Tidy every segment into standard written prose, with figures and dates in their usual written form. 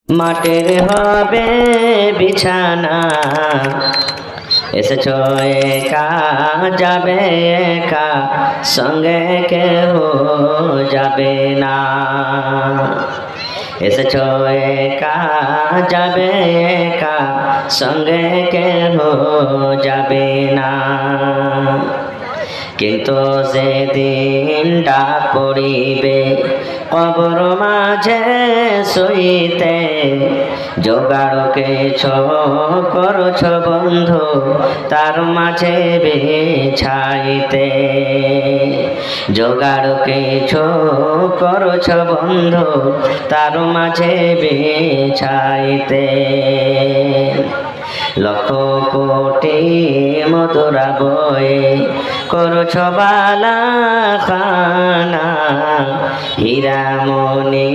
মাটির হবে বিছানা, এসেছ একা যাবে একা, সঙ্গে কেহ যাবে না। এসেছ একা যাবে একা, সঙ্গে কেহ যাবে না। কিন্তু সেদিন ডাক পড়িবে কবর মাঝে শুইতে, জোগাড়কে করছ বন্ধু তার মাঝে বিছাইতে। জোগাড়কে করছ বন্ধু তার মাঝে বিছাইতে। লক্ষ কোটি মধুরা বয়ে করছ বালা খানা, হীরা মণি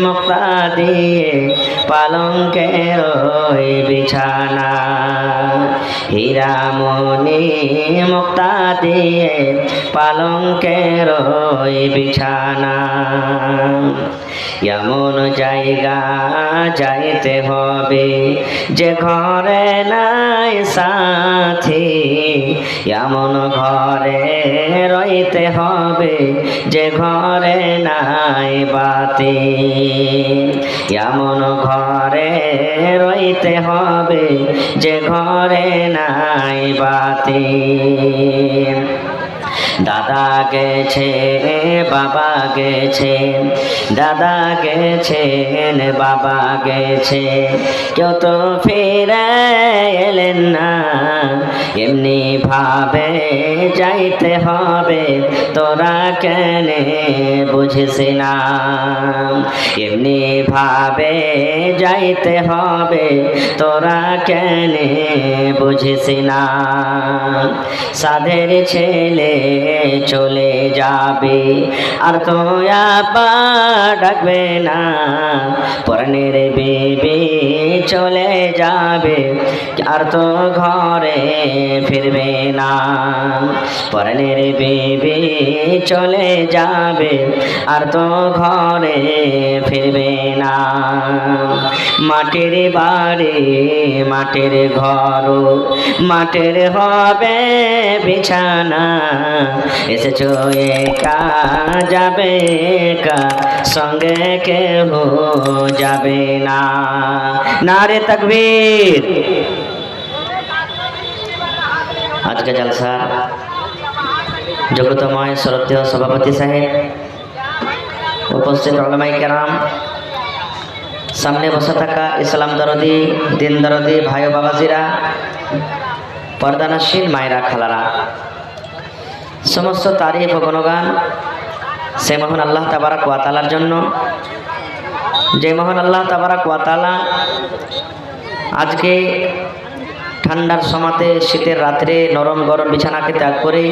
মুক্তা দিয়ে পালঙ্কের বিছানা। হীরা মণি মুক্তা দিয়ে পালঙ্কের বিছানা। এমন জায়গা যাইতে হবে যে ঘরে নাই সাথী, এমন ঘরে রইতে হবে যে ঘরে নাই বাতি। এমন ঘরে রইতে হবে যে ঘরে নাই বাতি। দাদা গেছে বাবা গেছে, দাদা গেছেন বাবা গেছে, কেউ তো ফিরে এলেন না। এমনি ভাবে যাইতে হবে তোরা কেনে বুঝিস না। এমনি ভাবে যাইতে হবে তোরা কেনে বুঝিস না। সাধের ছেলে চলে যাবে আর তো আপা ডাকবে না। পরাণের বেবি চলে যাবে আর তো ঘরে ফিরবে না। পরাণের বেবি চলে যাবে আর তো ঘরে ফিরবে না। মাটির বাড়ি মাটির ঘর, মাটির হবে বিছানা। এসেছ একা যাবে একা, সঙ্গে কেহ যাবে না। নারে তাকবীর। আজকে জলসা যোগ্যতময় শ্রদ্ধেয় সভাপতি সাহেব, উপস্থিত উলামায়ে কেরাম, সামনে বসে থাকা ইসলাম দরদি দিন দরদি ভাই ও বাবাজিরা, পর্দানশীল মায়েরা খালারা, সমস্ত তারিফ ও গুণগান সে মহান আল্লাহ তাবারাক ওয়া তাআলার জন্য, যে মহান আল্লাহ তাবারাক ওয়া তাআলা আজকে ঠান্ডার সমাতে শীতের রাত্রে নরম গরম বিছানাকে ত্যাগ করে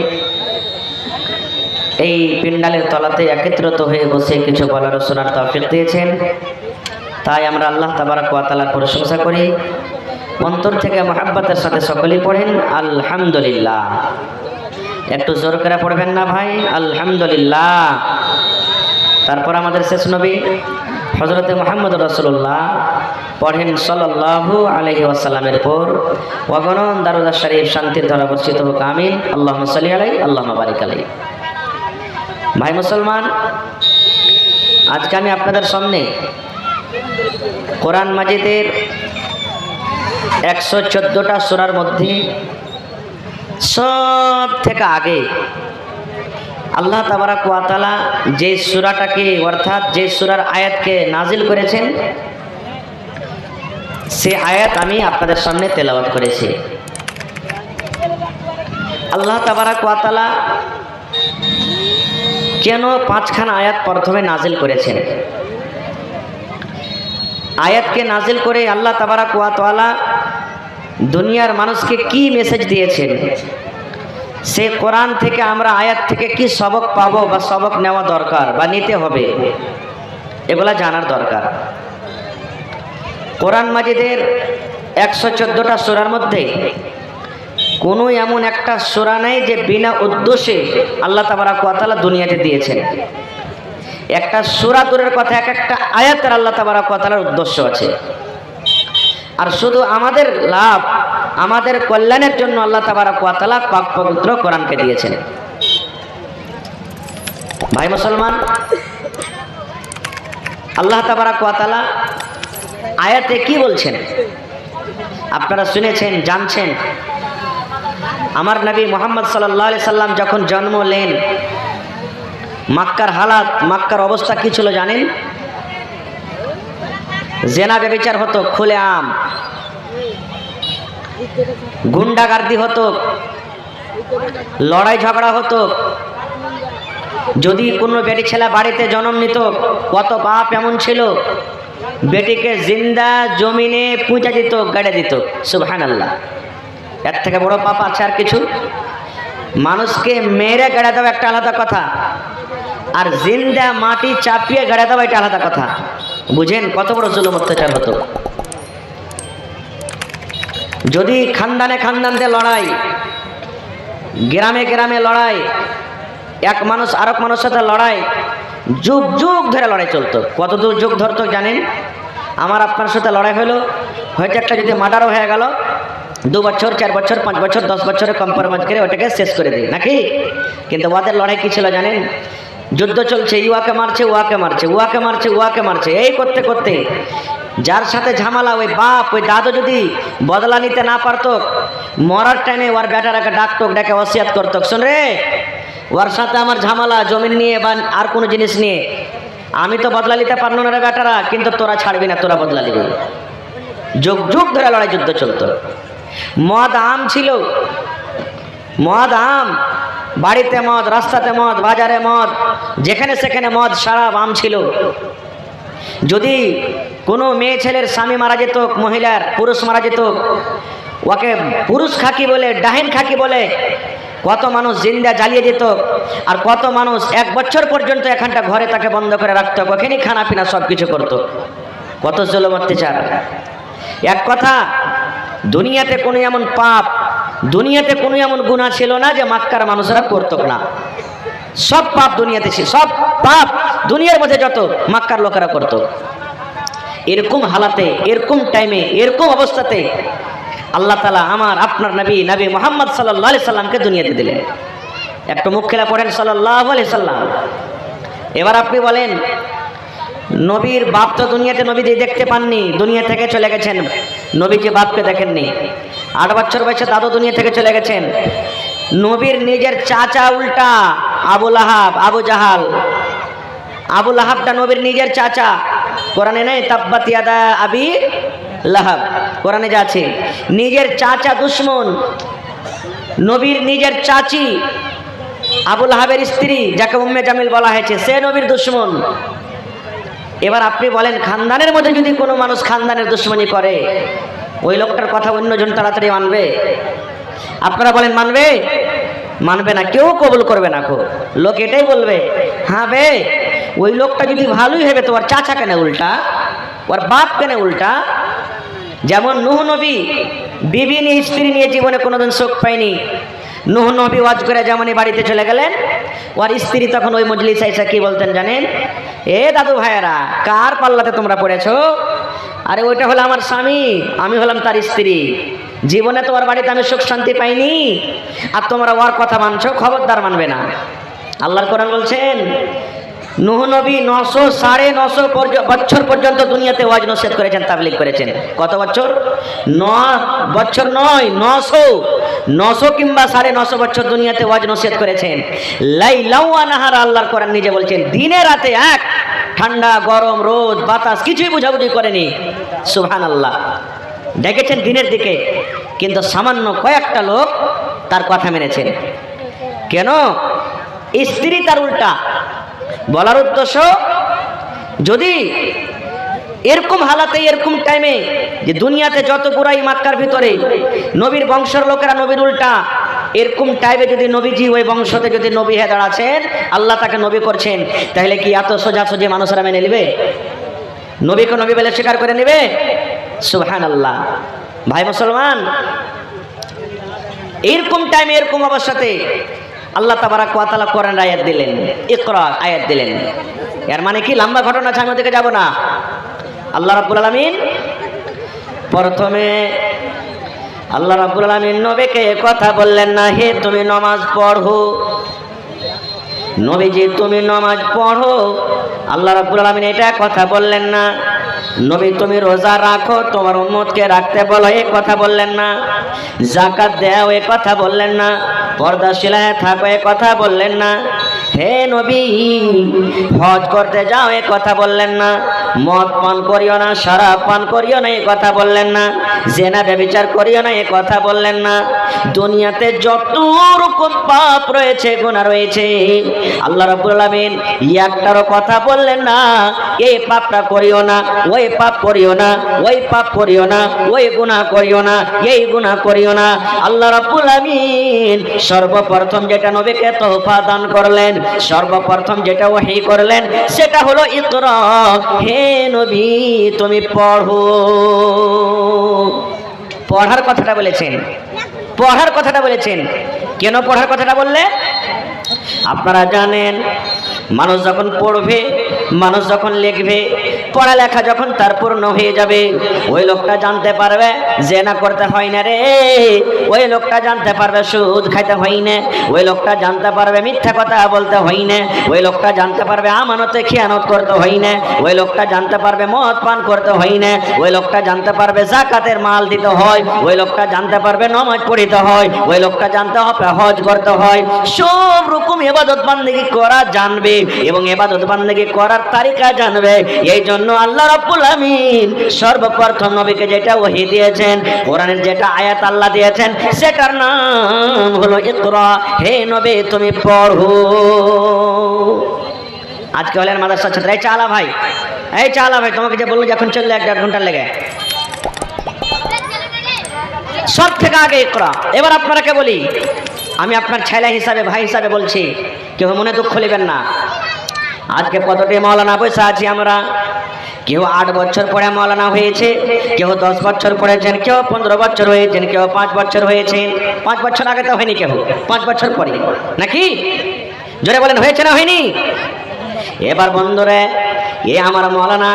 এই পিন্ডালের তলাতে একত্রিত হয়ে বসে কিছু বলার ও শোনার তৌফিক দিয়েছেন। তাই আমরা আল্লাহ তাবারাক ওয়া তাআলার প্রশংসা করি। অন্তর থেকে মহব্বতের সাথে সকলেই পড়েন আলহামদুলিল্লাহ। একটু জোর করে পড়বেন না ভাই? আলহামদুলিল্লাহ। তারপর আমাদের শেষ নবী হযরতে মুহাম্মদ রাসূলুল্লাহ পড়েন সাল্লাল্লাহু আলাইহি ওয়াসাল্লামের পর ওয়াগনন দারুদ শরীফ শান্তির ধারা বর্ষিত হোক, আমিন। আল্লাহুম্মা সাল্লি আলাইহি আল্লাহুম্মা বারিক আলাইহি। ভাই মুসলমান, আজকে আমি আপনাদের সামনে কোরআন মাজিদের 114টা সূরার মধ্যে সব থেকে আগে আল্লাহ তাবারাক ওয়া তাআলা যে সূরাটাকে অর্থাৎ যে সূরার আয়াতকে নাজিল করেছেন সে আয়াত আমি আপনাদের সামনে তেলাওয়াত করেছি। আল্লাহ তাবারাক ওয়া তাআলা কেন 5খানা আয়াত প্রথমে নাজিল করেছেন? আয়াতকে নাজিল করে আল্লাহ তাবারাক ওয়া তাআলা দুনিয়ার মানুষকে কি মেসেজ দিয়েছেন, সে কোরআন থেকে আমরা আয়াত থেকে কি সবক পাবো বা সবক নেওয়া দরকার বা নিতে হবে, এগুলা জানার দরকার। কোরআন মাজিদের 114টা সূরার মধ্যে কোনো এমন একটা সূরা নাই যে বিনা উদ্দেশ্যে আল্লাহ তাবারাক ওয়া তাআলা দুনিয়াতে দিয়েছেন। একটা সূরা দূরের কথা, এক একটা আয়াতের আল্লাহ তাবারক ওয়া তাআলার উদ্দেশ্য আছে। আর শুধু আমাদের লাভ, আমাদের কল্যাণের জন্য আল্লাহ তাবারক ওয়া তাআলা পাক পবিত্র কোরআনকে দিয়েছেন। ভাই মুসলমান, আল্লাহ তাবারক ওয়া তাআলা আয়াতে কি বলছেন আপনারা শুনেছেন, জানছেন। আমার নবী মুহাম্মদ সাল্লাল্লাহু আলাইহি সাল্লাম যখন জন্ম নেন, মক্কার হালাত, মক্কার অবস্থা কি ছিল জানেন? জেনা ব্যভিচার হতো খুলেআম, গুন্ডাগার্দি হতো, লড়াই ঝগড়া হতো। যদি কোনো বেটি ছেলে বাড়িতে জন্ম নিত, কত পাপ এমন ছিল, বেটিকে জিন্দা জমিনে পুঁতে দিত, গাড়ে দিত। সুবহানাল্লাহ, এর থেকে বড় পাপ আছে আর কিছু? মানুষকে মেরে গাড়ে দেওয়া একটা আলাদা কথা, আর জিন্দা মাটি চাপিয়ে গাড়ে দেওয়া এটা আলাদা কথা। বুঝেন কত বড় জুলুম অত্যাচার হতো। যদি খানদানে খানদানদের লড়াই, গ্রামে গ্রামে লড়াই, এক মানুষ আরেক মানুষের সাথে লড়াই, যুগ যুগ ধরে লড়াই চলতো। কত দূর যুগ ধরতো জানেন? আমার আপনার সাথে লড়াই হলো, হয়তো একটা যদি মার্ডারও হয়ে গেল, 2 বছর 4 বছর 5 বছর 10 বছরে কম্প্রোমাইজ করে ওটাকে শেষ করে দিই নাকি? কিন্তু ওদের লড়াই কি ছিল জানেন? যুদ্ধ চলছে, ইউয়াকে মারছে, ওয়াকে মারছে, ওয়াকে মারছে, ওয়াকে মারছে, এই করতে করতে যার সাথে ঝামেলা, ওই বাপ ওই দাদু যদি বদলা নিতে না পারতো, মরার টাইমে ওর বেটারাকে ডাকতো, ডেকে ওসিয়াত করতো, শোন রে, ওর সাথে আমার ঝামেলা জমিন নিয়ে বা আর কোনো জিনিস নিয়ে, আমি তো বদলা নিতে পারলো না রে বেটারা, কিন্তু তোরা ছাড়বি না, তোরা বদলা নিবি। যুগ যুগ ধরে লড়াই যুদ্ধ চলতো। মদ আম ছিল, মদ আম, বাড়িতে মদ, রাস্তাতে মদ, বাজারে মদ, যেখানে সেখানে মদ, সারাব, আম ছিল। যদি কোনো মেয়ে ছেলের স্বামী মারা যেত, মহিলার পুরুষ মারা যেত, ওকে পুরুষ খাকি বলে, ডাহিন খাকি বলে কত মানুষ জিন্দা জ্বালিয়ে দিত, আর কত মানুষ 1 বছর পর্যন্ত এখানটা ঘরে তাকে বন্ধ করে রাখতো, ওখানেই খানা পিনা সব কিছু করতো। কত জুলুম অত্যাচার। এক কথা, দুনিয়াতে কোনো এমন পাপ, দুনিয়াতে কোনো এমন গুনাহ ছিল না যে মক্কার মানুষরা করতো না। সব পাপ দুনিয়াতে ছিল, সব পাপ দুনিয়ার মধ্যে যত মক্কার লোকেরা করতো। এরকম হালাতে, এরকম টাইমে, এরকম অবস্থাতে আল্লাহ তাআলা আমার আপনার নবী নবী মুহাম্মদ সাল্লাল্লাহু আলাইহি সাল্লামকে দুনিয়াতে দিলেন। একটু মুখ খেলা পড়েন সাল্লাল্লাহু আলাইহি সাল্লাম। এবার আপনি বলেন, নবীর বাপ তো দুনিয়াতে নবীজি দেখতে পাননি, দুনিয়া থেকে চলে গেছেন। নবীজি বাপকে দেখেননি। 8 বছর বয়সে দাদু দুনিয়া থেকে চলে গেছেন। নবীর নিজের চাচা উল্টা আবু লাহাব, আবু জাহাল। আবু লাহাবটা নবীর নিজের চাচা। কোরআনে নেই তাব্বাত ইয়াদা আবি লাহাব, কোরআনে যা আছে। নিজের চাচা দুশমন, নবীর নিজের চাচি আবু লাহাবের স্ত্রী, যাকে উম্মে জামিল বলা হয়েছে, সে নবীর দুশমন। এবার আপনি বলেন, খানদানের মধ্যে যদি কোনো মানুষ খানদানের দুশমনি করে, ওই লোকটার কথা অন্যজন তাড়াতাড়ি মানবে? আপনারা বলেন মানবে? মানবে না, কেউ কবুল করবে না। লোক এটাই বলবে, হ্যাঁ বে, ওই লোকটা যদি ভালোই হবে তো ওর চাচা কেন উল্টা, ওর বাপ কেন উল্টা? যেমন নূহ নবী বিবি নিয়ে, স্ত্রী নিয়ে জীবনে কোনোদিন সুখ পায়নি। নূহ নবী ওয়াজ করে যেমনই বাড়িতে চলে গেলেন, ওর স্ত্রী তখন ওই মজলিসে এসে কি বলতেন জানেন? এ দাদু ভাইয়েরা, কার পাল্লাতে তোমরা পড়েছো? আরে ওইটা হলো আমার স্বামী, আমি হলাম তার স্ত্রী। জীবনে তো ওর বাড়িতে আমি সুখ শান্তি পাইনি, আর তোমরা ওর কথা মানছো, খবরদার মানবে না। আল্লাহর কোরআন বলছেন, নূহ নবী 900 বছর পর্যন্ত দুনিয়াতে ওয়াজ নসিহত করেছেন, তাবলীগ করেছেন। কত বছর? 9 বছর নয়, 900 কিংবা 950 বছর দুনিয়াতে ওয়াজ নসিহত করেছেন। লাইলা ওয়া নাহারা, আল্লাহর কোরআন নিজে বলছেন, দিনে রাতে এক, ঠান্ডা গরম রোদ বাতাস কিছুই বুঝাবুঝি করেনি। সুবহানাল্লাহ। ডেকেছেন দিনের দিকে, কিন্তু সামান্য কয়েকটা লোক তার কথা মেনেছেন। কেন? স্ত্রী তার উল্টা। বলার উদ্দেশ্য, যদি এরকম হালাতে, এরকম টাইমে, যে দুনিয়াতে যত বুড়াই মক্কার ভিতরে, নবীর বংশের লোকেরা নবীর উল্টা, এরকম টাইমে যদি নবীজি ওই বংশতে যদি নবী হয়ে দাঁড়াচ্ছেন, আল্লাহ তাকে নবী করছেন, তাহলে কি এত সোজাসুজি মানুষরা মেনে নেবে? নবীকে নবী বলে স্বীকার করে নেবে? সুবহানাল্লাহ। ভাই মুসলমান, এরকম টাইমে, এরকম অবস্থাতে আল্লাহ তাবারাক ওয়া তাআলা কোরআন আয়াত দিলেন, ইকরা আয়াত দিলেন। এর মানে কি লম্বা ঘটনা আছে, আমি ওদিকে যাব না। আল্লাহ রাব্বুল আলামিন প্রথমে আল্লাহ রাব্বুল আলামিন নবীকে কথা বললেন না, হে তুমি নামাজ পড়ো, নবীজি তুমি নামাজ পড়ো। আল্লাহ রাব্বুল আলামিন এটা কথা বললেন না। নবী তুমি রোজা রাখো, তোমার উম্মতকে রাখতে বলো, এই কথা বললেন না। যাকাত দাও, এই কথা বললেন না। পর্দাশীলায় থাকো, এই কথা বললেন না। হে নবী হজ করতে যাও, এই কথা বললেন না। মদ পান করিও না, শরাব পান করিও না, এই কথা বললেন না। জেনা ব্যভিচার করিও না, এই কথা বললেন না। দুনিয়াতে যত রকম পাপ রয়েছে, গুনাহ রয়েছে, আল্লাহ রাব্বুল আলামিন একটারও কথা বললেন না এই পাপটা করিও না, ওই পাপ করিও না, ওই পাপ করিও না, ওই গুনাহ করিও না, এই গুনাহ করিও না। আল্লাহ রাব্বুল আলামিন সর্বপ্রথম যেটা নবীকে তোহফা দান করলেন, সর্বপ্রথম যেটা ওহী করলেন, সেটা হলো ইকরা, হে নবী তুমি পড়ো। পড়ার কথাটা বলেছেন, পড়ার কথাটা বলেছেন। কেন পড়ার কথাটা বললেন? আপনারা জানেন মানুষ যখন পড়বে, মানুষ যখন লিখবে, পড়ালেখা যখন তার পূর্ণ হয়ে যাবে, ওই লোকটা জানতে পারবে জেনা করতে হয় না রে, ওই লোকটা জানতে পারবে সুদ খাইতে হয় না, ওই লোকটা জানতে পারবে মিথ্যা কথা বলতে হয় না, ওই লোকটা জানতে পারবে আমানতে খেয়ানত করতে হয় না, ওই লোকটা জানতে পারবে মদ পান করতে হয় না, ওই লোকটা জানতে পারবে যাকাতের মাল দিতে হয়, ওই লোকটা জানতে পারবে নামাজ পড়িতে হয়, ওই লোকটা জানতে হবে হজ করতে হয়। সব রকম ইবাদত বান্দেগি করা জানবে এবং ইবাদত বান্দেগি করার তারিকা জানবে। এই জন্য আল্লাহ রাব্বুল আমিন সর্বপ্রথম নবীকে যেটা ওহী দিয়েছেন, কোরআনের যেটা আয়াত আল্লাহ দিয়েছেন, সেটার নাম হলো ইকরা, হে নবী তুমি পড়ো। আজকে হলেন মাদ্রাসার ছাত্র, এই চালা ভাই, এই চালা ভাই, তোমাকে যে বললো যখন চললে 1.5 ঘন্টা লেগে, সব থেকে আগে ইকরা। এবার আপনারাকে বলি, আমি আপনার ছেলে হিসাবে, ভাই হিসাবে বলছি, কেউ মনে দুঃখ নেবেন না। আজকে কতটি মাওলানা বসে আছি আমরা, কেউ 8 বছর পরে মাওলানা হয়েছে, কেউ 10 বছর পড়েছেন, কেউ 15 বছর হয়েছেন, কেউ 5 বছর হয়েছেন। 5 বছর আগে তো হয়নি, কেউ 5 বছর পরে নাকি? জোরে বলেন, হয়েছে না হয়নি? এবার বন্ধুরে, আমার মাওলানা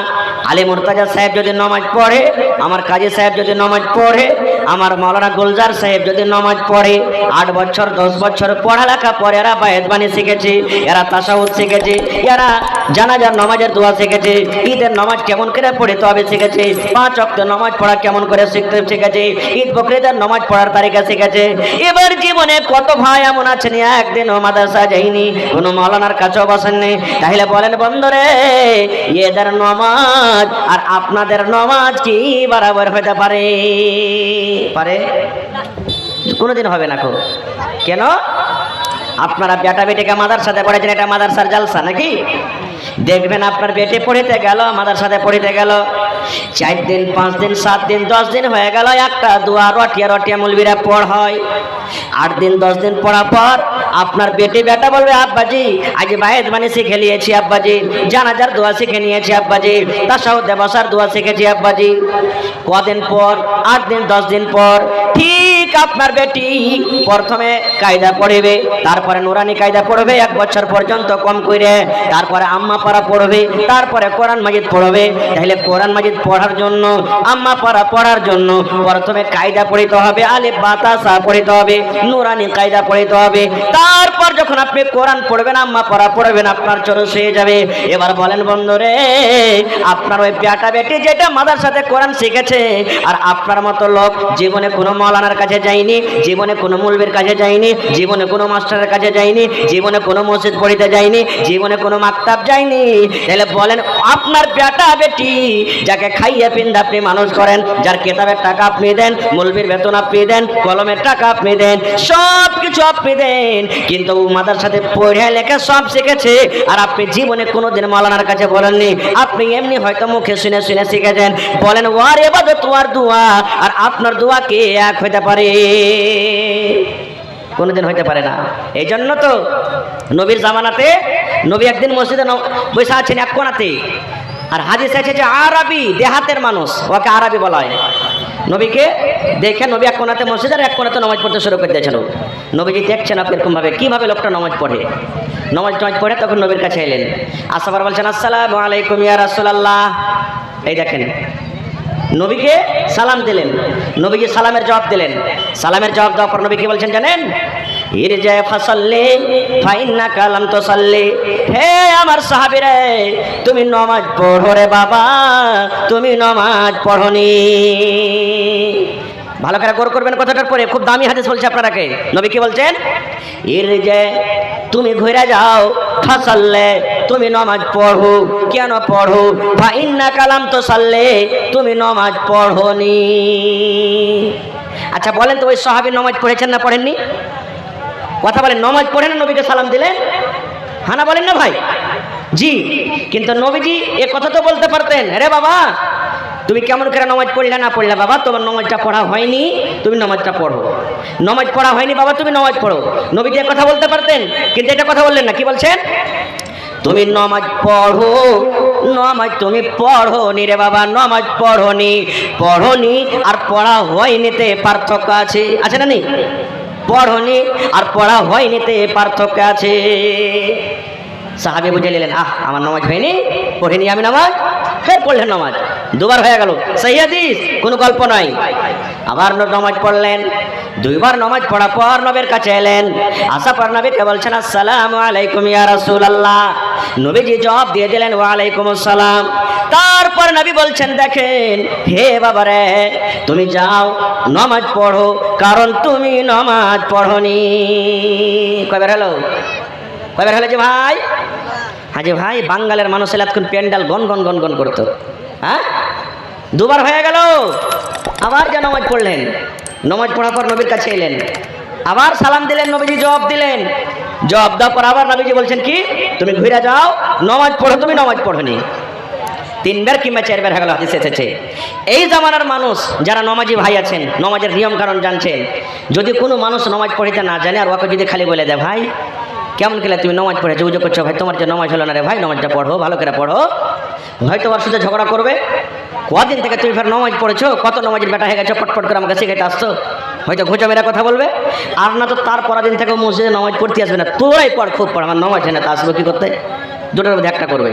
আলী মুর্তাজা সাহেব যদি নামাজ পড়ে, আমার কাজী সাহেব যদি নামাজ পড়ে, আমার মাওলানা গুলজার সাহেব যদি নামাজ পড়ে, 8 বছর 10 বছর পড়ালেখা পরে এরা বায়াত বাণী শিখেছে, এরা তাশাহুদ শিখেছে, এরা জানাজার নামাজের দোয়া শিখেছে, ঈদের নামাজ কেমন করে পড়তে হবে শিখেছে, 5 ওয়াক্ত নামাজ পড়া কেমন করে শিখতে শিখেছে, ঈদ বকরিদের নামাজ পড়ার তারিকা শিখেছে। এবার জীবনে কত ভাই এমন আছেন একদিনও মাদ্রাসা যায়নি, কোনো মাওলানার কাছেও বসেননি। তাহলে বলেন বন্ধুরে, এদের নামাজ আর আপনাদের নামাজ কি বরাবর হতে পারে? পারে? কোনোদিন হবে না। কেন? আপনারা বেটা বেটিকে মাদ্রাসাতে পড়েছেন, এটা মাদ্রাসার জালসা নাকি? দেখবেন আপনার বেটে পড়িতে গেল, মাদ্রাসাতে পড়িতে গেল, 4 দিন 5 দিন 7 দিন 10 দিন হয়ে গেল, একটা দোয়া রটিয়া রটিয়া মৌলবীরা পড় হয়। 8 দিন 10 দিন পড়ার পর আপনার বেটা বলবে, আব্বাজি আজ বায়াত বাণী শিখে নিয়েছি, আব্বাজি জানাজার দোয়া শিখে নিয়েছি, আব্বাজি তাশাহুদে বসার দোয়া শিখেছি, আব্বাজি। কদিন পর, 8 দিন 10 দিন পর, ঠিক আপনার বেটি প্রথমে কায়দা পড়বে, তারপরে নুরানি কায়দা পড়বে 1 বছর পর্যন্ত কম করে, তারপরে আম্মা পারা পড়বে, তারপরে কোরআন মাজিদ পড়বে। তাহলে কোরআন মাজিদ পড়ার জন্য, আম্মা পারা পড়ার জন্য প্রথমে কায়দা পড়িতে হবে, আলিফ বা তা সা পড়িতে হবে, নুরানি কায়দা পড়িতে হবে। তারপর যখন আপনি কোরআন পড়বেন, আম্মা পারা পড়বেন, আপনার চরস হয়ে যাবে। এবার বলেন বন্ধুরে, আপনার ওই বেটা বেটি যেটা মাদ্রাসাতে কোরআন শিখেছে, আর আপনার মতো লোক জীবনে কোনো মাওলানার কাছে যায়নি, জীবনে কোনো মৌলবীর কাছে যায়নি, জীবনে কোনো মাস্টারের কাছে যায়নি, জীবনে কোনো মসজিদ পড়িতে যায়নি, জীবনে কোনো মাকতাব যায়নি। তাহলে বলেন, আপনার বেটা বেটি যাকে খাইয়ে পিন্দা আপনি মানুষ করেন, যার কেতাবের টাকা আপনি দেন, মৌলবীর বেতন আপনি দেন, কলমের টাকা আপনি দেন, সব কিছু আপনি দেন, কিন্তু মাদ্রাসাতে পড়ে লেখা সব শিখেছে, আর আপনি জীবনে কোনোদিন মাওলানার কাছে বলেননি। আপনি এমনি হয়তো মুখে শুনে শুনে শিখেছেন। বলেন, ওয়ার ইবাদত ওয়ার দোয়া আর আপনার দোয়া কে এক হইতে পারে? কোনোদিন হইতে পারে না। এই জন্য তো নবীর জামানাতে নবী একদিন মসজিদে বসে আছেন এক কোণাতে, আর হাদিস আছে যে আরবি দেহাতের মানুষ, ওকে আরবি বলা হয়। নবীকে দেখে নবী এক কোণাতে মসজিদের এক কোণাতে নামাজ পড়তে শুরু করে দিয়েছিল। নবীজি দেখছেন আপনি এরকম ভাবে, কিভাবে লোকটা নামাজ পড়ে। নামাজ টামাজ পড়ে তখন নবীর কাছে এলেন, আসার পর বলছেন আসসালামু আলাইকুম ইয়া রাসূলুল্লাহ। এই দেখেন নবীকে সালাম দিলেন, নবীকে সালামের জবাব দিলেন। সালামের জবাব দেওয়ার পর নবী কি বলছেন জানেন? ইরজা ফাসাল্লি ফাইন্নাকা লাম তুসাল্লি। হে আমার সাহাবীরা, তুমি নামাজ পড়ো রে বাবা, তুমি নামাজ পড়োনি। ভালো করে গৌর করবেন কথাটার পরে, খুব দামি হাদিস বলছে আপনারাকে। নবী কি বলছেন? ইরজা, তুমি ঘুরে যাও, ফাসাল্লে, তুমি নামাজ পড়ো। কেন পড়ো? ফাইন্নাকা লাম তুসাল্লি, তুমি নামাজ পড়োনি। আচ্ছা বলেন তো, ওই সাহাবী নামাজ পড়েছেন না পড়েননি? কথা বলেন, নামাজ পড়েন নবীকে সালাম দিলেন? হানা বলেন না ভাই? জি। কিন্তু নবীজি এ কথা তো বলতে পারতেন, রে বাবা তুমি কেমন করে নামাজ পড়লে না পড়লে বাবা, তোমার নামাজটা পড়া হয়নি, তুমি নামাজটা পড়ো। নামাজ পড়া হয়নি বাবা, তুমি নামাজ পড়ো। নবীজি এ কথা বলতে পারতেন, কিন্তু এটা কথা বললেন না। কি বলছেন? তুমি নামাজ পড়ো, নামাজ তুমি পড়োনি রে বাবা, নামাজ পড়োনি। পড়োনি আর পড়া হয়নিতে পার্থক্য আছে, আছে না নেই? পড়োনি আর পড়া হয়নিতে পার্থক্য আছে। সাহাবী বুঝে নিলেন, আমার নামাজ হয়নি, পড়িনি আমি নামাজ, ফের পড়লেন নামাজ। দুবার হয়ে গেল, সহি হাদিস, কোনো গল্প নাই। আবার নামাজ পড়লেন, দুইবার নামাজ পড়ার পর নবীর কাছে এলেন। আসার পর নবীকে বলছেন আসসালামু আলাইকুম ইয়া রাসূলুল্লাহ। নবীজি জবাব দিয়ে দিলেন ওয়া আলাইকুম আসসালাম। তারপর নবী বলছেন, দেখেন হে বাবারে, তুমি যাও নামাজ পড়ো, কারণ তুমি নামাজ পড়োনি। কয়বার হলো? কয়বার হলো যে ভাই? হ্যাঁ যে ভাই, বাঙ্গালের মানুষ এতক্ষণ প্যান্ডাল গন গন গন গন করতো। হ্যাঁ, দুবার হয়ে গেল। আবার যে নামাজ পড়লেন, নামাজ পড়ার পর নবীর কাছে এলেন, আবার সালাম দিলেন, নবীজি জবাব দিলেন। জবাব দেওয়ার পর আবার নবীজি বলছেন কি? তুমি ঘুরে যাও, নামাজ পড়ো, তুমি নামাজ পড়োনি। তিনবার কিংবা চারবার হয়ে গেল, হাদিসে এসেছে। এই জামানার মানুষ যারা নমাজি ভাই আছেন, নমাজের নিয়ম কারণ জানছেন, যদি কোনো মানুষ নামাজ পড়িতে না জানে আর ওকে যদি খালি বলে দেয়, ভাই কেমন খেলে তুমি নামাজ পড়েছো, উজু করছো, ভাই তোমার যে নামাজ হলো না রে ভাই, নামাজটা পড়ো, ভালো করে পড়ো, হয়তো ওর সাথে ঝগড়া করবে। কদিন থেকে তুমি ফের নামাজ পড়েছো, কত নামাজের বেটা হয়ে গেছো, পটপট করে আমাকে শিখাইতে আসতো, হয়তো ঘুচা মেরা কথা বলবে। আর না তো তার পরের দিন থেকে মসজিদে নামাজ পড়তে আসবে না, তোরাই পড়, খুব পড়, আমার নামাজ হয় না, তা আসবো কি করতে? দুটোর মধ্যে একটা করবে।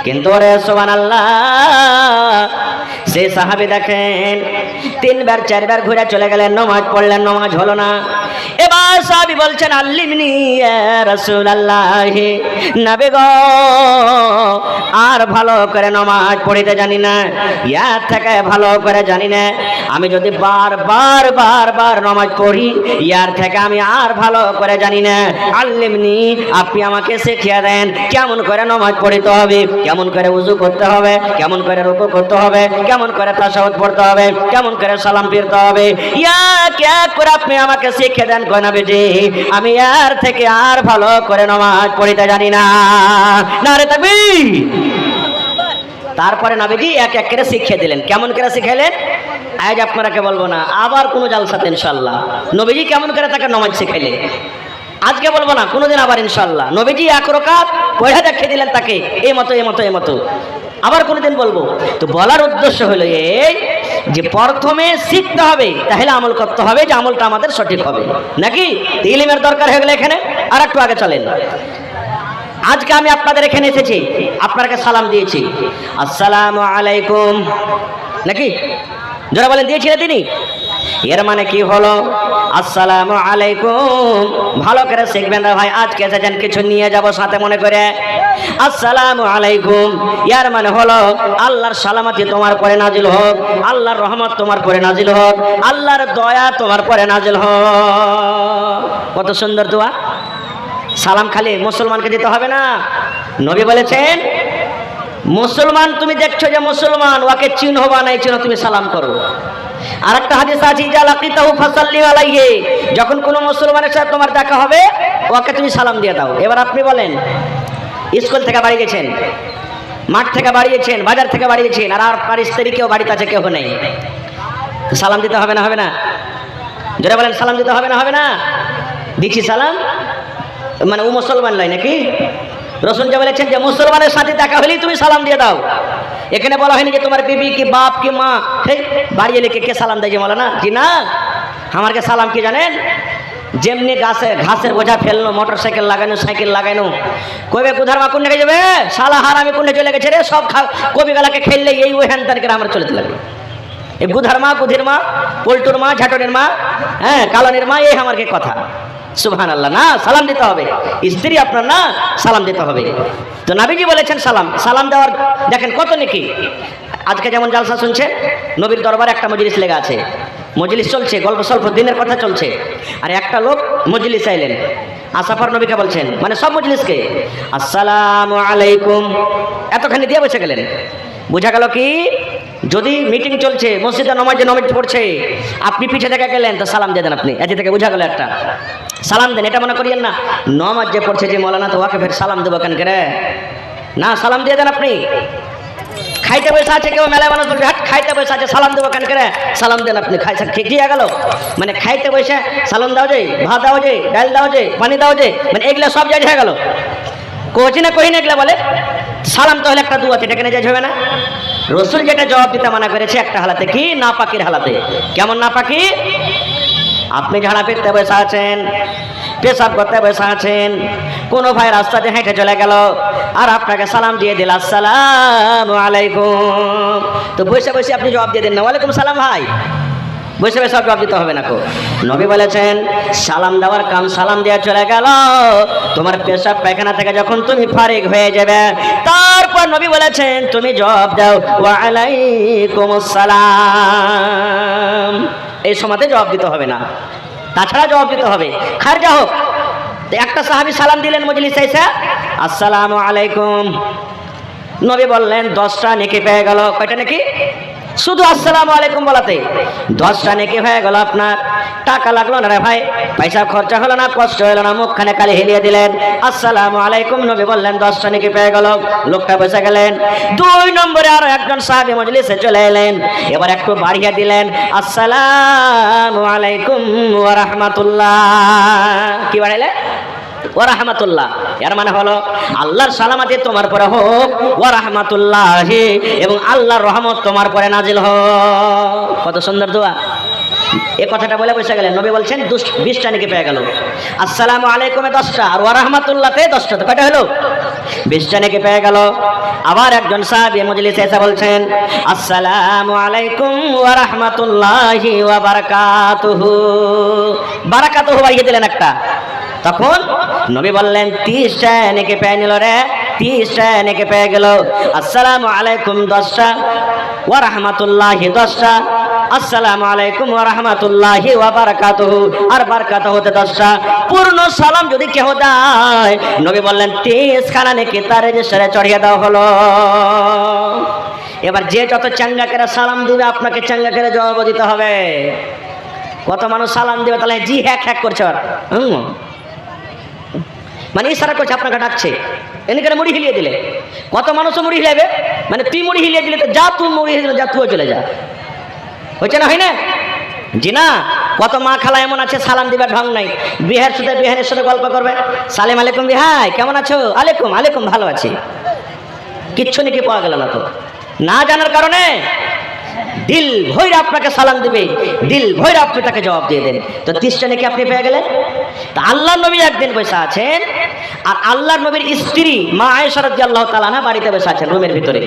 কিন্তু ওরে সুবহানাল্লাহ, সেই সাহাবী দেখেন তিনবার চারবার ঘুরে চলে গেলেন, নামাজ পড়লেন, নামাজ হলো না। এবার সাহাবী বলছেন আল্লিমনি ইয়া রাসূলুল্লাহ, নবী গো আর ভালো করে নামাজ পড়িতে জানি না, ইয়ার থেকে ভালো করে জানি না। আমি যদি বারবার বারবার নামাজ পড়ি, ইয়ার থেকে আমি আর ভালো করে জানি না। আল্লিমনি, আপনি আমাকে শিখিয়ে দেন কেমন করে নামাজ পড়িতে হবে, কেমন করে উযু করতে হবে, কেমন করে রুকু করতে হবে, কেমন করে তাশাহুদ পড়তে হবে, কেমন করে সালাম ফিরতে হবে, ইয়া কে করে আপনি আমাকে শিখিয়ে দেন কয় নবীজি, আমি এর থেকে আর ভালো করে নামাজ পড়িতে জানি না। নারে তাকবীর। তারপরে নবীজি এক এক করে শিখিয়ে দিলেন। কেমন করে শিখাইলেন আজ আপনারাকে বলবো না, আবার কোনো জালসাতে ইনশাআল্লাহ নবীজি কেমন করে তাকে নামাজ শিখাইলে আজকে বলবো না, কোনোদিন আবার ইনশাআল্লাহ। নবীজি এক রাকাত পড়ে দেখিয়ে দিলেন তাকে, এই মতো এই মতো এই মতো, আবার কোনোদিন বলবো। তো বলার উদ্দেশ্য হলো এই যে প্রথমে শিখতে হবে, তাহলে আমল করতে হবে, যে আমলটা আমাদের সঠিক হবে নাকি। ইলমের দরকার হয়ে গেলে এখানে আর একটু আগে চলেন। আজকে আমি আপনাদের এখানে এসেছি, আপনাকে সালাম দিয়েছি, আসসালামু আলাইকুম, নাকি যারা বলেন দিয়েছিলেন তিনি, এর মানে কি হলো আসসালামু আলাইকুম। ভালো করে শিখবেন রে ভাই, আজকে এসেছেন কিছু নিয়ে যাব সাথে মনে করে। আসসালামু আলাইকুম এর মানে হলো আল্লাহর সালামতি তোমার পরে নাজিল হোক, আল্লাহর রহমত তোমার পরে নাজিল হোক, আল্লাহর দয়া তোমার পরে নাজিল হোক। কত সুন্দর দোয়া। সালাম খালি মুসলমানকে দিতে হবে না, নবী বলেছেন মুসলমান তুমি দেখছো যে মুসলমান, ওকে চিনহো বা নাই চিনহো, তুমি সালাম করো। আর একটা হাদিস আছে ইজা লাকিতাহু ফাসাল্লি আলাইহি, যখন কোনো মুসলমানের সাথে তোমার দেখা হবে ওকে তুমি সালাম দিয়ে দাও। এবার আপনি বলেন, স্কুল থেকে বাড়ি গেছেন, মাঠ থেকে বাড়ি গেছেন, বাজার থেকে বাড়ি গেছেন, আর আপনার স্ত্রী কেউ বাড়িতে আছে, কেউ নেই, সালাম দিতে হবে না হবে না? যারা বলেন সালাম দিতে হবে না হবে না? দিচ্ছি সালাম, মানে ও মুসলমান নয় নাকি? রসুল যে বলেছেন যে মুসলমানের সাথে দেখা হলেই তুমি সালাম দিয়ে দাও। এখানে বলা হয়নি যে তোমার বিবি কি বাপ কি মা, বাড়ি এলে কে সালাম দেয় যে বলে না, জি না, আমাকে সালাম কি জানেন, যেমনি ঘাসের বোঝা ফেললো, মোটর সাইকেল লাগানো, সাইকেল লাগানো, কবে গুধার মা কোনটা যাবে, শালা হার আমি কোনটা চলে গেছে রে, সব কবিগালাকে খেললে এই ওই হ্যান তারিখে আমরা চলতে লাগবে। এই গুধার মা, গুধির মা, পল্টুর মা, ঝাটনের মা, হ্যাঁ কালানের মা, এই আমার কথা। সুবহানাল্লাহ। না, সালাম দিতে হবে, স্ত্রী আপনার না, সালাম দিতে হবে। তো নবীজি বলেছেন সালাম দেওয়ার দেখেন কত নেকি। আজকে যেমন জালসা শুনছে, নবীর দরবারে একটা মজলিস লেগে আছে, মজলিস চলছে, গল্প সল্প দিনের কথা চলছে, আর একটা লোক মজলিস চাইলেন, আসাফার নবীকে বলছেন, মানে সব মজলিসকে আসসালামু আলাইকুম এতখানি দিয়ে বসে গেলেন। বোঝা গেল কি, যদি মিটিং চলছে, মসজিদে নামাজ পড়ছে, আপনি পিছে থেকে গেলেন তো সালাম দিয়ে দেন আপনি, এতে থেকে বোঝা গেল একটা সালাম দেন। এটা মনে করিয়েন না নামাজ যে পড়ছে যে মৌলানা, তো ওকে ফের সালাম দেবো কেন করে না, সালাম দিয়ে দেন আপনি। খাইতে বসে আছে কেউ, মেলায় মানুষ বলবে হাট খাইতে বসে আছে সালাম দেবো কেন করে, সালাম দেন আপনি। খেয়ে গেল মানে খাইতে বসে সালাম দাও যে, ভাত দাও যে, ডাল দাও যে, পানি দাও যে, মানে এগুলো সব জায়গায় হয়ে গেল। কোচি না কহি না এগুলো বলে সালাম তো হলে একটা দু আছে, এটা কেন যাই হবে না। রসুল যেটা জবাব দিতে মানা করেছে একটা হালাতে, কি নাপাকির হালাতে। কেমন নাপাকি? আপনি ঝাড়া ফিরতে বসে আছেন, পেশাব করতে বসে আছেন, কোনো ভাই রাস্তাতে হেঁটে চলে গেল আর আপনাকে সালাম দিয়ে দিল আসসালামু আলাইকুম, তো বসে বসে আপনি জবাব দিয়ে দেন না ওয়ালাইকুম সালাম ভাই, বসে বসে জবাব দিতে হবে না। কো নবী বলেছেন সালাম দেওয়ার কাম সালাম দেওয়া চলে গেল, তোমার পেশাব পায়খানা থেকে যখন তুমি ফারিগ হয়ে যাবে, তারপর নবী বলেছেন তুমি জবাব দাও ওয়া আলাইকুমুস সালাম। এই সময়তে জবাব দিতে হবে না, তাছাড়া জবাব দিতে হবে। খারজা হোক, একটা সাহাবী সালাম দিলেন মজলিসে এসে আসসালামু আলাইকুম, নবী বললেন 10টা নেকি পেয়ে গেল। কয়টা নেকি? শুধু আসসালামু আলাইকুম বলাতে 10টা নেকি হয়ে গেল আপনার। টাকা লাগলো না রে ভাই, পয়সা খরচা হলো না, কষ্ট হলো না, মুখখানে কালি হেলিয়ে দিলেন আসসালামু আলাইকুম, নবী বললেন 10টা নেকি পেয়ে গেল। লোকটা বসে গেলেন। 2 নম্বরে আরো একজন সাহাবী মজলিসে চলে এলেন, এবার একটু বাড়িয়ে দিলেন আসসালামু আলাইকুম ওয়া রাহমাতুল্লাহ। কি বাড়াইলেন? ওয়া রাহমাতুল্লাহ। এর মানে হলো আল্লাহর সালামতি তোমার পরে হোক, ওয়া রাহমাতুল্লাহ, এবং আল্লাহর রহমত তোমার পরে নাজিল হোক। কত সুন্দর দোয়া। এই কথাটা বলে বসে গেলেন। নবী বলছেন 20টা নাকি পেয়ে গেল। আসসালামু আলাইকুমে 10টা আর ওয়া রাহমাতুল্লাহতে 10টা, তো কয়টা হলো? 20টা নাকি পেয়ে গেল। আবার একজন সাহাবী মজলিসে এসে বলছেন আসসালামু আলাইকুম ওয়া রাহমাতুল্লাহি ওয়া বারাকাতুহু। বারাকাতুহু বাড়িয়ে দিলেন একটা। তখন নবী বললেন 30টা নেকি পেয়ে নিল রে, 30টা নেকি পেয়ে গেল। আসসালামু আলাইকুম 10টা, ওয়া রাহমাতুল্লাহি 10টা, আসসালামু আলাইকুম ওয়া রাহমাতুল্লাহি ওয়া বারাকাতুহু আর বারাকাতুহুতে 10টা। পূর্ণ সালাম যদি কেউ দেয়, নবী বললেন 30 খানা নেকি তার রেজিস্টারে চড়িয়ে দেওয়া হলো। এবার যে যত চাঙ্গা করে সালাম দিবে আপনাকে চাঙ্গা করে জবাব দিতে হবে। কত মানুষ সালাম দিবে তাহলে জি হ্যাক হ্যাক করছে, আর মানে ইশারা করছে আপনাকে ডাকছে, এদিকে মুড়ি হিলিয়ে দিলে। কত মানুষও মুড়ি হিলাবে, মানে তুই মুড়ি হিলিয়ে দিলে তো যা, তুই মুড়ি হিলিয়ে যা, তুইও চলে যা। হচ্ছে না, হয় না? জি না। কত মা খালা এমন আছে সালাম দিবার ঢং নাই, বিহারের সাথে গল্প করবে, সালেম আলাইকুম বিহাই কেমন আছো, আলাইকুম আলাইকুম ভালো আছি, কিচ্ছু নাকি পাওয়া গেল না। তো না জানার কারণে দিল ভৈরা আপনাকে সালাম দিবে, দিল ভৈরা আপনি তাকে জবাব দিয়ে দেন। তো 30টা নাকি আপনি পেয়ে গেলেন। তা আল্লাহর নবী একদিন বসে আছেন, আর আল্লাহর নবীর স্ত্রী মা আয়েশা রাদিয়াল্লাহু তাআলা আনহা বাড়িতে বসে আছেন রুমের ভিতরে,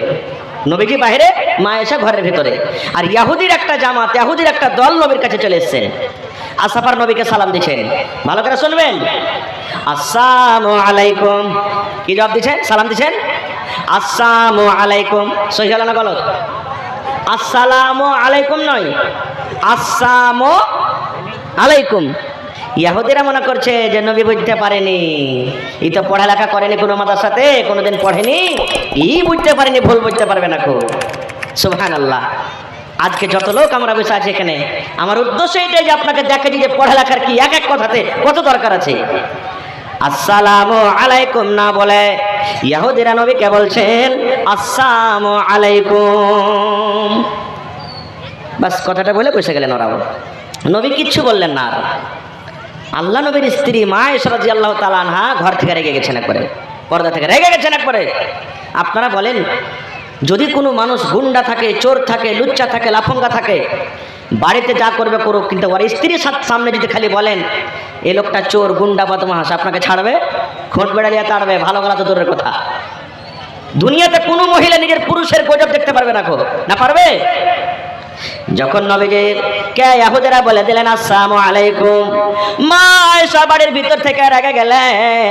নবীজি বাইরে, মা আয়েশা ঘরের ভিতরে। আর ইহুদির একটা জামাত, ইহুদির একটা দল নবীর কাছে চলে এসেছেন। আসাফার নবীকে সালাম দিচ্ছেন, ভালো করে শুনবেন। আসসালামু আলাইকুম, কি জবাব দিচ্ছেন? সালাম দিচ্ছেন আসসালামু আলাইকুম। সহি হলো না গলত? আসসালামু আলাইকুম নয়, আসসালামু আলাইকুম। ইহুদিরা মনে করছে যে নবী বুঝতে পারেনি, ই তো পড়ালেখা করেনি কোনো মাদ্রাসাতে, কোনোদিন পড়েনি, ই বুঝতে পারেনি, ভুল বুঝতে পারবে না। খুব সুবহানাল্লাহ। আজকে যত লোক আমরা বসে আছি এখানে, আমার উদ্দেশ্য এটাই যে আপনাকে দেখে যে পড়ালেখার কি এক এক কথাতে কত দরকার আছে। আসসালামু আলাইকুম না বলে ইহুদিরা নবীকে বলছেন আসসালামু আলাইকুম, বাস কথাটা বলে বসে গেলেন ওরাও। নবী কিচ্ছু বললেন না। আল্লাহ নবীর স্ত্রী মা আয়েশা রাদিয়াল্লাহু তাআলা আনহা ঘর থেকে রেগে গেছেন, একবারে পর্দা থেকে রেগে গেছেন একবারে। আপনারা বলেন, যদি কোনো মানুষ গুন্ডা থাকে, চোর থাকে, লুচ্চা থাকে, লাফঙ্গা থাকে, বাড়িতে যা করবে করুক, কিন্তু ওর স্ত্রীর সামনে যদি খালি বলেন এই লোকটা চোর, গুন্ডা, বদমাশ, আপনাকে ছাড়বে? খোঁট বেড়ালিয়া তাড়বে, ভালো গলা তো দূরের কথা। দুনিয়াতে কোনো মহিলা নিজের পুরুষের গজব দেখতে পারবে না, না পারবে? যখন নবীজির কে ইহুদিরা বলে দিলেন আসসালামু আলাইকুম, মা আয়েশা বাড়ির ভিতর থেকে রেগে গেলেন।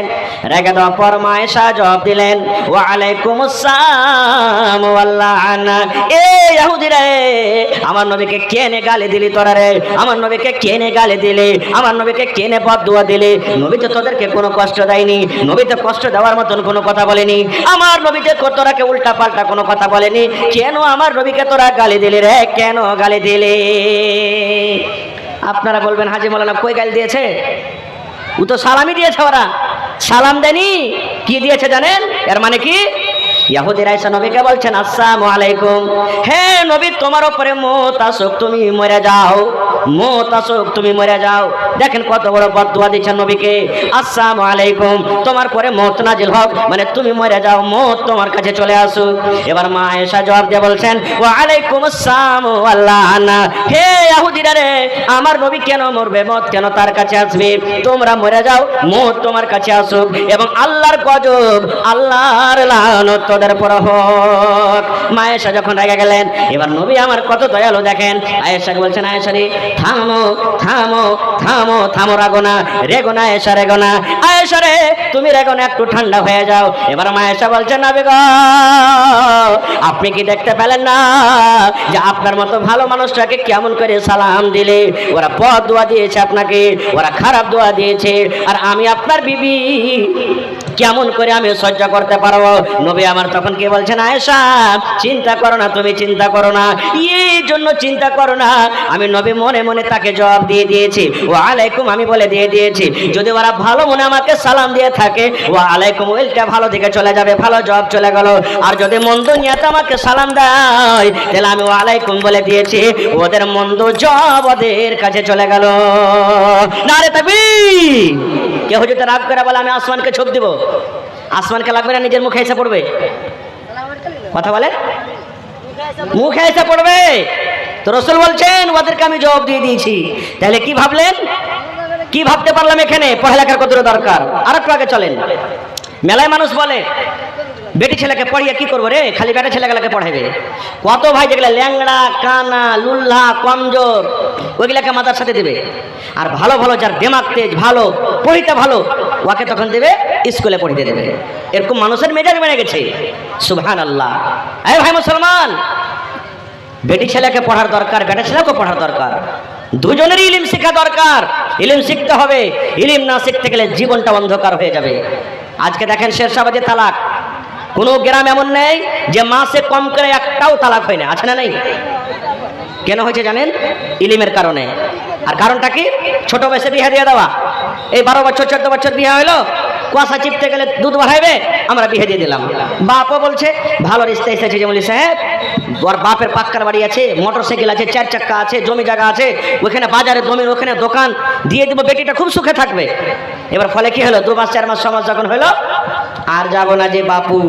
রেগে দেওয়ার পর মা আয়েশা জবাব দিলেন ওয়া আলাইকুম আসসালাম ওয়াল লাআনা। এ ইহুদিরা, আমার নবীকে কেনে গালি দিলি তোরা রে? আমার নবীকে কেনে গালি দিলি? আমার নবীকে কেনে বদদুয়া দিলি? নবী তো তোদেরকে কোনো কষ্ট দেয়নি, নবী তো কষ্ট দেওয়ার মতন কোনো কথা বলেনি। আমার নবীকে তোরাকে উল্টা পাল্টা কোনো কথা বলেনি, কেন আমার নবীকে তোরা গালি দিলি রে? কেন গালি দিলে? আপনারা বলবেন হাজী মাওলানা কই গালি দিয়েছে? ও তো সালামি দিয়েছে, ওরা সালাম দেনি। কি দিয়েছে জানেন? এর মানে কি? ইহুদিরা এসে নবীকে বলছেন আসসালামু আলাইকুম, হে নবী তোমার উপরে মওত আসুক, তুমি মরে যাও, মওত আসুক, তুমি মরে যাও। দেখেন কত বড় বদদুয়া দিচ্ছেন নবীকে। আসসালামু আলাইকুম, তোমার পরে মওত নাজিল হোক, মানে তুমি মরে যাও, মওত তোমার কাছে চলে আসুক। এবার মা আয়েশা জবাব দিয়ে বলছেন ওয়া আলাইকুম আসসালাম ওয়াল লাআনা। হে ইহুদিরা রে, আমার নবী কেন মরবে? মওত কেন তার কাছে আসবে? তোমরা মরে যাও, মওত তোমার কাছে আসুক, এবং আল্লাহর গজব, আল্লাহর লানত তোদের পর হোক। মা আয়েশা যখন রেগে গেলেন, এবার নবী আমার কত দয়ালু দেখেন। আয়েশাকে বলছেন আয়েশা রে থামো থামো থামো থামো, রাগো না, রেগো না আয়েশা, রেগো না। আয়েশা রে তুমি রেগো না, একটু ঠান্ডা হয়ে যাও। এবার মা আয়েশা বলছেন নবী গো, আপনি কি দেখতে পেলেন না যে আপনার মতো ভালো মানুষটাকে কেমন করে সালাম দিলে? ওরা বদদুয়া দিয়েছে আপনাকে, ওরা খারাপ দোয়া দিয়েছে, আর আমি আপনার বিবি কেমন করে আমি সহ্য করতে পারবো? নবী আমার তখন কি বলছেন আয়েশা চিন্তা করো না, তুমি চিন্তা করো না, এই জন্য চিন্তা করো না। আমি নবী মনে মনে তাকে জবাব দিয়ে দিয়েছি ওয়া আলাইকুম, আমি বলে দিয়ে দিয়েছি। যদি ওরা ভালো মনে আমাকে সালাম দিয়ে থাকে ওয়া আলাইকুম, ওইটা ভালো দিকে চলে যাবে, ভালো জবাব চলে গেল। আর যদি মন্দ নিয়তে আমাকে সালাম দেয় তাহলে আমি ওয়া আলাইকুম বলে দিয়েছি, ওদের মন্দ জবাব ওদের কাছে চলে গেল। নারে তাকবীর! কেউ যদি রাগ করে বলে আমি আসমানকে ছোপ দিব, আসমানকে লাগবে না, নিজের মুখে এসে পড়বে। কথা বলে মুখে এসে পড়বে। তো রাসূল বলছেন ওদেরকে আমি জবাব দিয়ে দিয়েছি। তাহলে কি ভাবলেন, কি ভাবতে পারলাম এখানে? পড়ালেখার কত দরকার। আর একটু আগে চলেন। মেলায় মানুষ বলে বেটি ছেলেকে পড়িয়ে কি করবো রে, খালি বেটা ছেলেগুলোকে পড়াইবে। কত ভাই যেগুলা ল্যাংড়া, কানা, লুল্লা, কমজোর, ওইগুলাকে মাথার সাথে দেবে। আর ভালো ভালো যার দিমাগ তেজ, ভালো পড়িতে ভালো, ওকে তখন দেবে স্কুলে পড়িতে দেবে। এরকম মানুষের মেজাজ বেড়ে গেছে। সুবহানাল্লাহ। এই ভাই মুসলমান, বেটি ছেলেকে পড়ার দরকার, বেটা ছেলেকে পড়ার দরকার, দুজনেরই ইলম শেখা দরকার। ইলম শিখতে হবে, ইলম না শিখতে গেলে জীবনটা অন্ধকার হয়ে যাবে। আজকে দেখেন শেরশাবাদে তালাক, কোনো গ্রাম এমন নেই যে মাসে কম করে একটাও তালাক হয় না, আছে না? নেই। কেন হয়েছে জানেন? ইলিমের কারণে। আর কারণটা কি? ছোট বয়সে বিয়ে দিয়ে দেওয়া। এই 12 বছর 14 বছর বিয়ে হইলো, কুয়াশা চিপতে গেলে দুধ বাড়াইবে, আমরা বিয়ে দিয়ে দিলাম। বাপও বলছে ভালো রিস্তা এসেছে, যেমন সাহেব ওর বাপের পাক্কার বাড়ি আছে, মোটরসাইকেল আছে, 4 চাক্কা আছে, জমি জায়গা আছে, ওখানে বাজারে জমির ওখানে দোকান দিয়ে দিব, বেটিটা খুব সুখে থাকবে। এবার ফলে কি হলো, 2 মাস 4 মাস 6 মাস যখন হলো, আর যাবো না যে বাপু,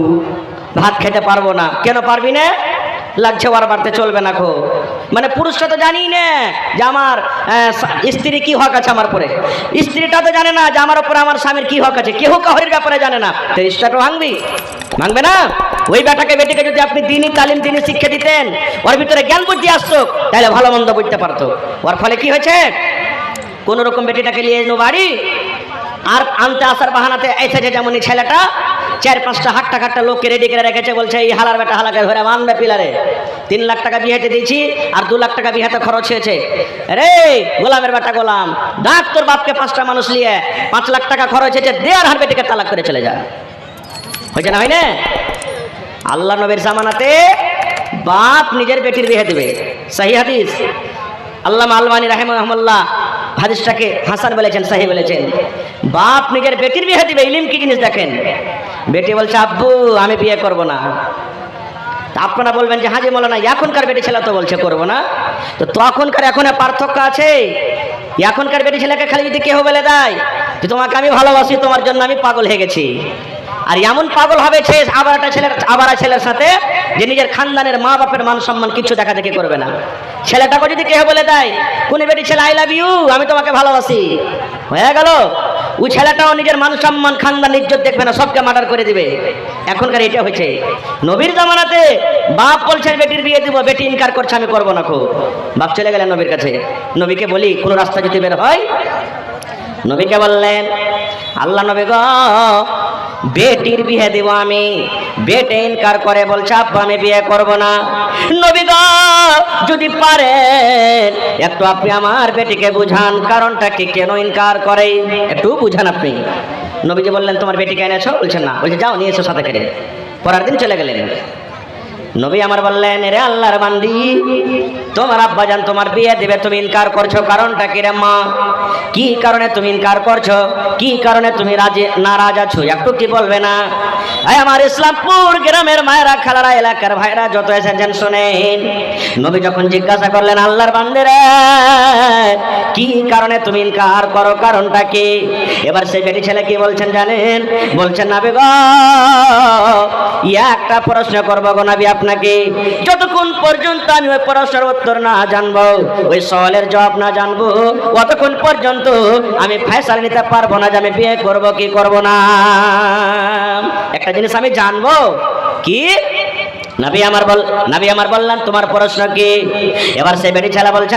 ভাত খেতে পারবো না। কেন পারবি না? লাগছে ওর বাড়তে চলবে না খো। মানে পুরুষটা তো জানি না যে আমার স্ত্রী কি হক আছে আমার পরে, স্ত্রীটা তো জানে না যে আমার উপরে আমার স্বামীর কি হক আছে, কেহ কাহরির ব্যাপারে জানে না। তো রিস্তাটা ভাঙবি? ভাঙবে না। ওই বেটিকে যদি আপনি দিনই তালিম, দিনই শিক্ষা দিতেন, ওর ভিতরে জ্ঞান বুদ্ধি আসতো, তাহলে ভালো মন্দ বুঝতে পারতো। ওর ফলে কি হয়েছে, কোন রকম বেটিটাকে নিয়ে এলো বাড়ি, আর আনতে আসার বাহানাতে এসেছে যেমন ছেলেটা 4-5টা হাট্টা লোককে রেডি করে রেখেছে, বলছে এই হালার বেটা হালাকে ধরে মানবে পিলারে। 3 লাখ টাকা বিয়েতে দিয়েছি, আর 2 লাখ টাকা বিয়েতে খরচ হয়েছে। রে গোলামের বেটা গোলাম, ডাক তোর বাপকে 5টা মানুষ নিয়ে 5 লাখ টাকা খরচ হয়েছে, দে আর হার বেটিকে তালাক করে চলে যা। হয়েছে না? হয় না? আল্লাহ নবীর জামানাতে বাপ নিজের বেটির বিয়ে দেবে। সহি হাদিস। আল্লামা আলবানী রাহিমাহুল্লাহ হাদিসটাকে হাসান বলেছেন, সহি বলেছেন। বাপ নিজের বেটির বিয়ে দিবে। ইলম কি জিনিস দেখেন। বেটি বলছে আব্বু আমি বিয়ে করব না। আপনারা বলবেন যে হাজি মাওলানা এখনকার বেটি ছেলে তো বলছে করব না, তো তখনকার এখন পার্থক্য আছে। এখনকার বেটি ছেলেকে খালি যদি কেউ বলে দেয় যে তোমাকে আমি ভালোবাসি, তোমার জন্য আমি পাগল হয়ে গেছি, আর এমন পাগল হবে সে আবার ছেলের সাথে যে নিজের খানদানের মা বাপের মান সম্মান কিছু দেখা দেখি করবে না। ছেলেটাকে যদি কেউ বলে দেয় কোন বেটি ছেলে আই লাভ ইউ, আমি তোমাকে ভালোবাসি, হয়ে গেল। ওই ছেলেটাও নিজের মান সম্মান খানদান ইজ্জত দেখবে না, সবকে মার্ডার করে দিবে। এখনকার এটা হয়েছে। নবীর জামানাতে বাপ বলছেন বেটির বিয়ে দিব, বেটি ইনকার করছে আমি করবো না। খুব বাপ চলে গেলেন নবীর কাছে। নবীকে বলি কোনো রাস্তা যদি বের হয়, নবীকে বললেন আল্লাহ নবী গো বেটির বিয়ে দিব আমি, বেটে ইনকার করে বলছে আব্বা আমি বিয়ে করব না। নবী গো যদি পারেন একটু আপনি আমার বেটিকে বুঝান, কারণটা কি, কেন ইনকার করে, একটু বুঝান আপনি। নবীজি বললেন তোমার বেটিকে এনেছো? বলছেন না। বলছে যাও নিয়ে এসো সাথে করে। পরের দিন চলে গেলেন। নবী আমার বললেন রে আল্লাহর বান্দি, তোমার আব্বাজান তোমার বিয়ে দেবে, তুমি ইনকার করছো, কারণটা কি রে মা? কি কারণে তুমি ইনকার করছো? কি কারণে তুমি নারাজ আছো? একটু কি বলবে না? আমার ইসলামপুর গ্রামের মায়েরা, খালারা, এলাকার ভাইরা যত এসেছেন শোনেন। নবী যখন জিজ্ঞাসা করলেন আল্লাহর বান্দিরে কি কারণে তুমি ইনকার করো, কারণটা কি? এবার সেই বেটি ছেলে কি বলছেন জানেন? বলছেন নবী গো একটা প্রশ্ন করবো গো নবী আপনাকে, যতক্ষণ পর্যন্ত আমি ওই প্রশ্নের উত্তর না জানবো, ওই সওয়ালের জবাব না জানবো, অতক্ষণ পর্যন্ত আমি ফয়সালা নিতে পারবো না যে আমি বিয়ে করব কি করব না। একটা জিনিস আমি জানবো কি? নবী আমার বললেন তোমার প্রশ্ন কি? এবার সেই বেটি ছেলে বলছেন